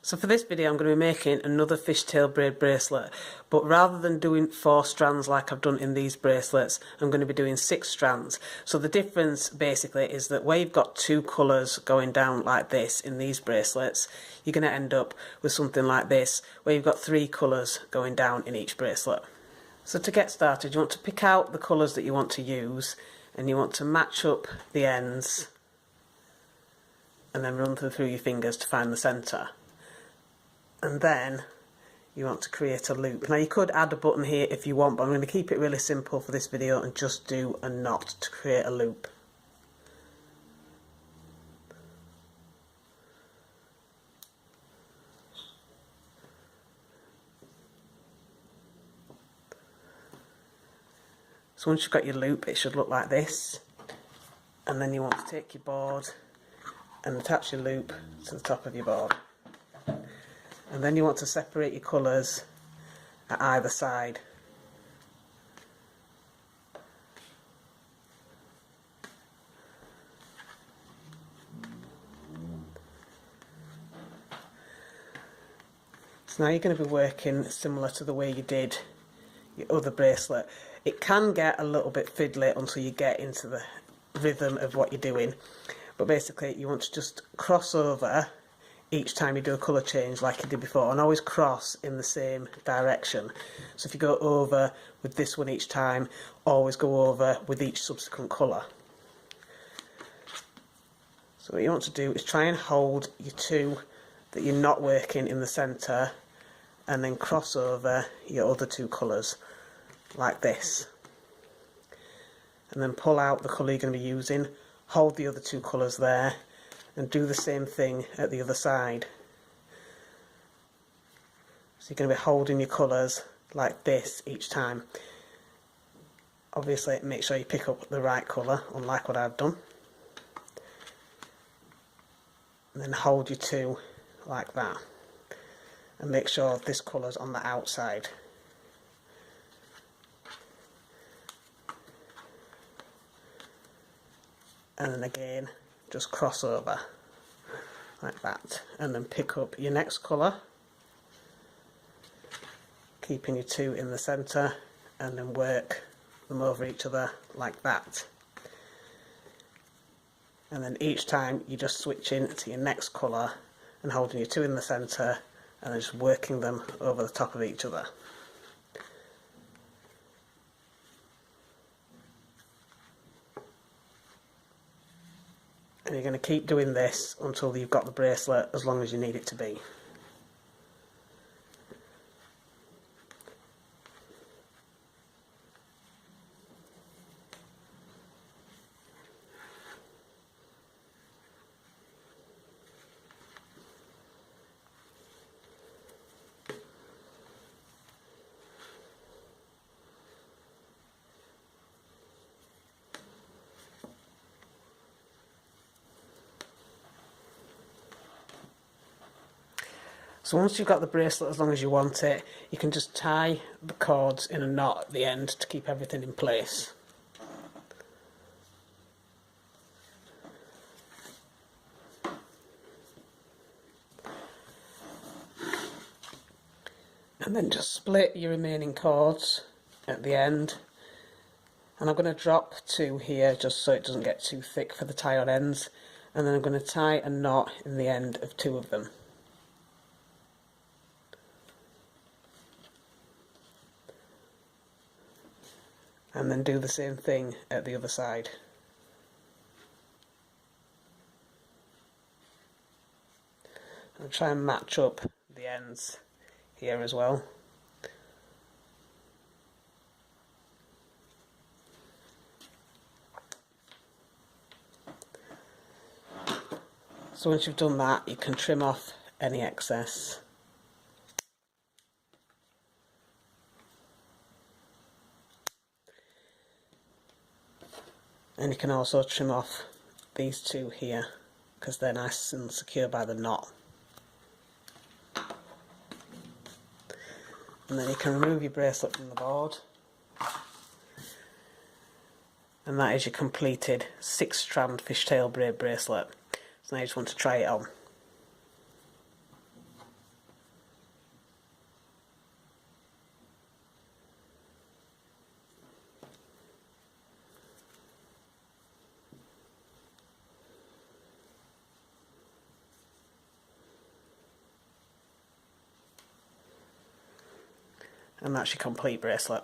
So for this video I'm going to be making another fishtail braid bracelet, but rather than doing 4 strands like I've done in these bracelets, I'm going to be doing 6 strands. So the difference basically is that where you've got 2 colours going down like this in these bracelets, you're going to end up with something like this where you've got 3 colours going down in each bracelet. So to get started, you want to pick out the colours that you want to use, and you want to match up the ends and then run them through your fingers to find the centre. And then you want to create a loop. Now you could add a button here if you want, but I'm going to keep it really simple for this video and just do a knot to create a loop. So once you've got your loop, it should look like this, and then you want to take your board and attach your loop to the top of your board. And then you want to separate your colours at either side. So now you're going to be working similar to the way you did your other bracelet. It can get a little bit fiddly until you get into the rhythm of what you're doing, but basically you want to just cross over each time you do a colour change like you did before, and always cross in the same direction. So if you go over with this one each time, always go over with each subsequent colour. So what you want to do is try and hold your 2 that you're not working in the centre, and then cross over your other 2 colours like this, and then pull out the colour you're going to be using, hold the other 2 colours there, and do the same thing at the other side. So you're going to be holding your colours like this each time. Obviously make sure you pick up the right colour, unlike what I've done, and then hold your 2 like that, and make sure this colour's on the outside. And then again, just cross over like that, and then pick up your next colour, keeping your 2 in the centre, and then work them over each other like that. And then each time you just switch in to your next colour and holding your 2 in the centre, and then just working them over the top of each other. And you're going to keep doing this until you've got the bracelet as long as you need it to be. So once you've got the bracelet as long as you want it, you can just tie the cords in a knot at the end to keep everything in place. And then just split your remaining cords at the end. And I'm going to drop 2 here just so it doesn't get too thick for the tie-on ends. And then I'm going to tie a knot in the end of 2 of them. And then do the same thing at the other side. And try and match up the ends here as well. So once you've done that, you can trim off any excess. And you can also trim off these 2 here, because they're nice and secure by the knot. And then you can remove your bracelet from the board. And that is your completed 6-strand fishtail braid bracelet. So now you just want to try it on. and that's your complete bracelet.